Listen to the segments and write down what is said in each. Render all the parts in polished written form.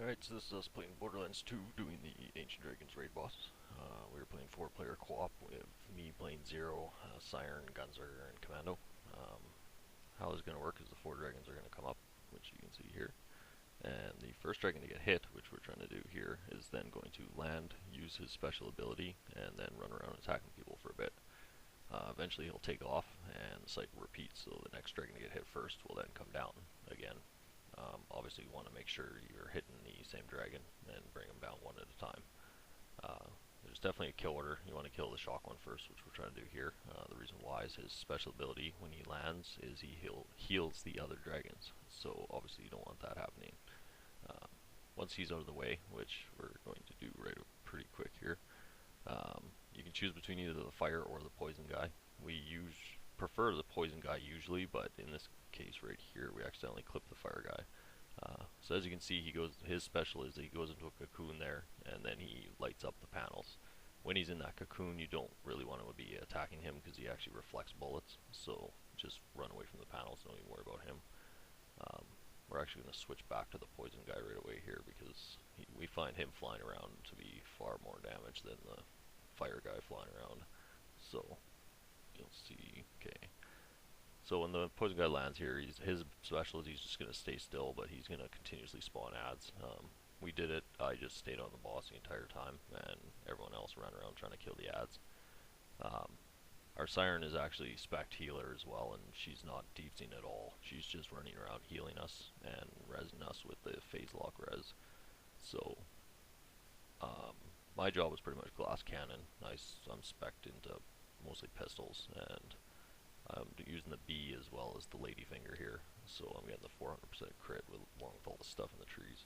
Alright, so this is us playing Borderlands 2, doing the Ancient Dragons raid boss. We were playing 4-player co-op with me playing Zero, Siren, Gunslinger, and Commando. Um, how this is going to work is the 4 dragons are going to come up, which you can see here. And the first dragon to get hit, which we're trying to do here, is then going to land, use his special ability, and then run around attacking people for a bit. Eventually he'll take off, and the cycle repeats, so the next dragon to get hit first will then come down again. Obviously you want to make sure you're hitting the same dragon and bring them down one at a time. There's definitely a kill order. You want to kill the shock one first, which we're trying to do here. The reason why is his special ability when he lands is he heals the other dragons. So obviously you don't want that happening. Once he's out of the way, which we're going to do pretty quick here, you can choose between either the fire or the poison guy. We prefer the poison guy usually, but in this case right here we accidentally clipped the fire guy. So as you can see, his special is that he goes into a cocoon there, and then he lights up the panels. When he's in that cocoon, you don't really want to be attacking him because he actually reflects bullets, so just run away from the panels, don't even worry about him. We're actually going to switch back to the poison guy right away here because we find him flying around to be far more damage than the fire guy flying around. So you'll see, okay. So when the poison guy lands here, his special is he's just going to stay still, but he's going to continuously spawn ads. We did it, I just stayed on the boss the entire time, and everyone else ran around trying to kill the ads. Our Siren is actually spec healer as well, and she's not deepsing at all. She's just running around healing us and resing us with the phase lock res. So my job was pretty much glass cannon. I'm spec'd into mostly pistols, and I'm using the B as well as the ladyfinger here, so I'm getting the 400% crit along with all the stuff in the trees.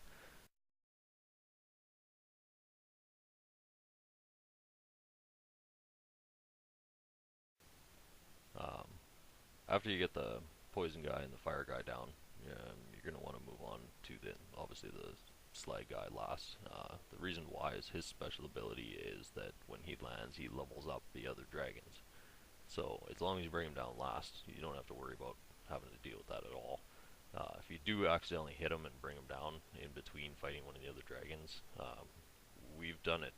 Um, After you get the poison guy and the fire guy down, you're going to want to move on to obviously the slag guy last. The reason why is his special ability is that when he lands, he levels up the other dragons. So as long as you bring him down last, you don't have to worry about having to deal with that at all. If you do accidentally hit him and bring him down in between fighting one of the other dragons, we've done it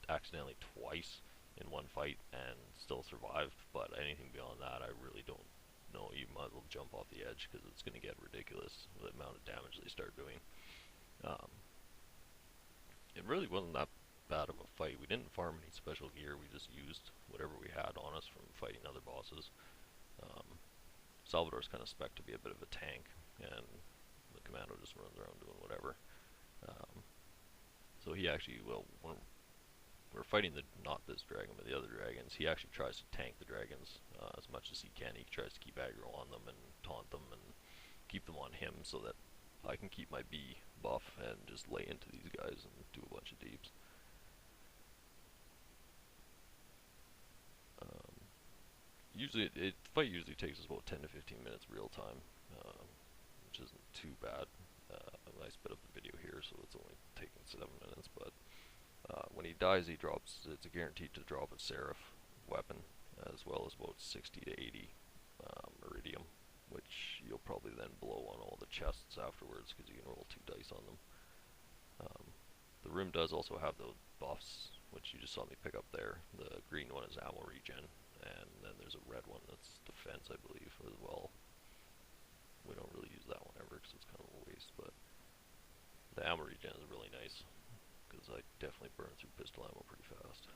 accidentally twice in one fight and still survived, but anything beyond that I really don't know. You might as well jump off the edge because it's going to get ridiculous the amount of damage they start doing. Um, it really wasn't that bad of a fight. We didn't farm any special gear, we just used whatever we had on us from fighting other bosses. Salvador's kind of spec to be a bit of a tank, and the commando just runs around doing whatever. So he actually, well, when we're fighting not this dragon, but the other dragons, he actually tries to tank the dragons as much as he can. He tries to keep aggro on them and taunt them and keep them on him so that I can keep my B buff and just lay into these guys and do a bunch of deeps. Usually, the fight usually takes us about 10 to 15 minutes real time, which isn't too bad. I sped up the video here, so it's only taking 7 minutes, but when he dies, it's a guaranteed to drop a Seraph weapon, as well as about 60 to 80 Iridium, which you'll probably then blow on all the chests afterwards, because you can roll 2 dice on them. The room does also have those buffs, which you just saw me pick up there. The green one is ammo regen, and then there's a red one that's defense, I believe, as well. We don't really use that one ever because it's kind of a waste, but the ammo regen is really nice because I definitely burn through pistol ammo pretty fast.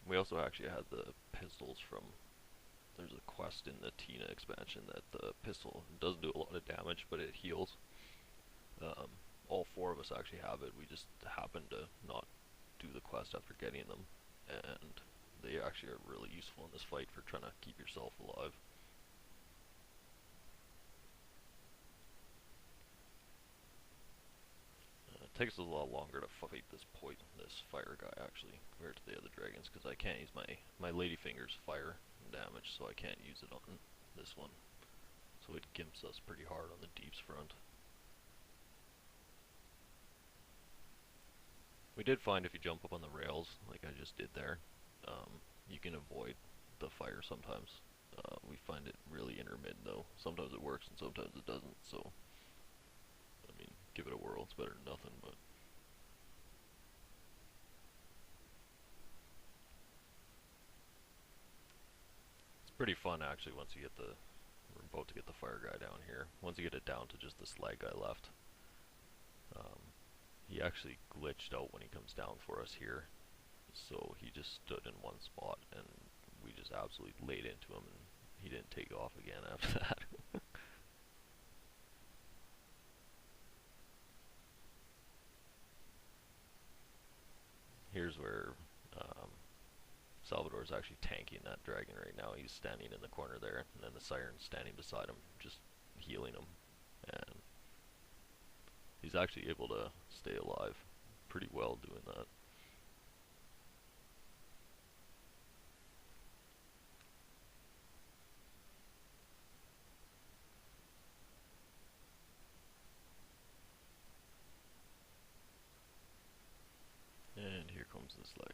We also actually had the pistols from, there's a quest in the Tina expansion that the pistol doesn't do a lot of damage, but it heals. All 4 of us actually have it. We just happened to not do the quest after getting them, and they actually are really useful in this fight for trying to keep yourself alive. It takes us a lot longer to fight this fire guy actually compared to the other dragons because I can't use my ladyfinger's fire damage, so I can't use it on this one. So it gimps us pretty hard on the deeps front. We did find if you jump up on the rails, like I just did there, you can avoid the fire sometimes. We find it really intermittent though. Sometimes it works and sometimes it doesn't, so give it a whirl. It's better than nothing, but it's pretty fun actually once you get the. We're about to get the fire guy down here. Once you get it down to just the slag guy left, um, he actually glitched out when he comes down for us here. So he just stood in one spot and we just absolutely laid into him and he didn't take off again after that. Here's where Salvador's actually tanking that dragon right now. He's standing in the corner there and then the siren's standing beside him just healing him, and he's actually able to stay alive pretty well doing that. And here comes this leg.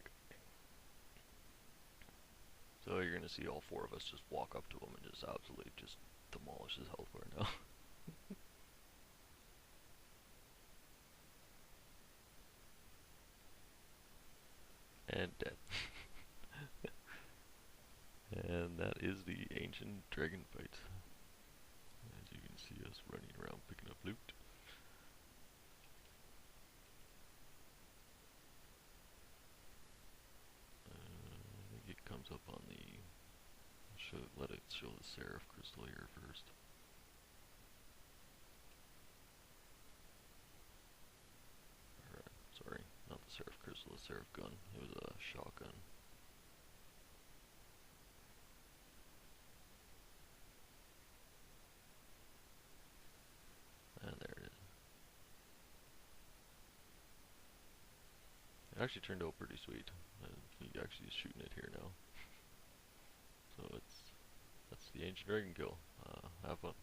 So you're gonna see all four of us just walk up to him and just absolutely just demolish his health bar now. And dead. And that is the ancient dragon fight. As you can see us running around picking up loot. I think it comes up on the. Let it show the Seraph crystal here first. Alright, sorry, not the Seraph crystal, the Seraph gun. It was a shotgun. And there it is. It actually turned out pretty sweet. He actually is shooting it here now. So that's the ancient dragon kill. Have fun.